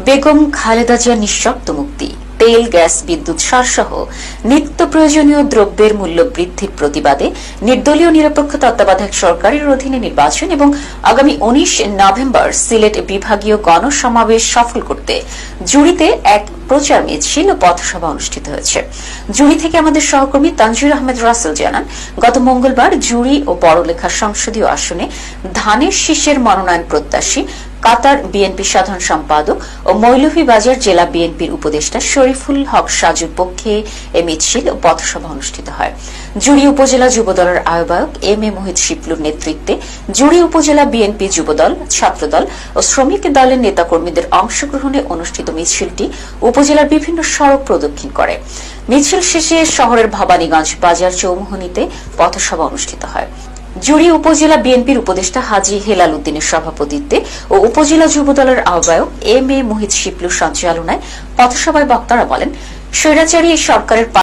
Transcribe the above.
বেগম খালেদা জিয়ার নিঃশর্ত মুক্তি, তেল, গ্যাস, বিদ্যুৎ সারসহ নিত্য প্রয়োজনীয় দ্রব্যের মূল্য বৃদ্ধির প্রতিবাদে নির্দলীয় নিরপেক্ষ তত্ত্বাবধায়ক সরকারের অধীনে নির্বাচন এবং আগামী 19 নভেম্বর সিলেট বিভাগীয় গণসমাবেশ সফল করতে জুড়িতে এক প্রচার মিছিল ও পথসভা অনুষ্ঠিত হয়েছে। জুড়ি থেকে আমাদের সহকর্মী তানজির আহমেদ রাসেল জানান, গত মঙ্গলবার জুড়ি ও বড়লেখা সংসদীয় আসনে ধানের শীষের মনোনয়ন প্রত্যাশী কাতার বিএনপি সাধারণ সম্পাদক ও মৌলভীবাজার জেলা বিএনপির উপদেষ্টা শরীফুল হক সাজুর পক্ষে এ মিছিল ও পথসভা অনুষ্ঠিত হয়। জুড়ি উপজেলা যুবদলের আহ্বায়ক এম এ মোহিত শিপলুর নেতৃত্বে জুড়ি উপজেলা বিএনপি যুবদল, ছাত্রদল ও শ্রমিক দলের নেতাকর্মীদের অংশগ্রহণে অনুষ্ঠিত মিছিলটি উপজেলার বিভিন্ন সড়ক প্রদক্ষিণ করে। মিছিল শেষে শহরের ভবানীগঞ্জ বাজার চৌমুহনীতে পথসভা অনুষ্ঠিত হয়। জুড়ি উপজেলা বিএনপির উপদেষ্টা হাজী হেলাল উদ্দিনের সভাপতিত্বে ও উপজেলা যুবদলের আহ্বায়ক এম এ মোহিত শিপলুর সঞ্চালনায় পথসভায় বক্তারা বলেন, স্বৈরাচারী সরকারের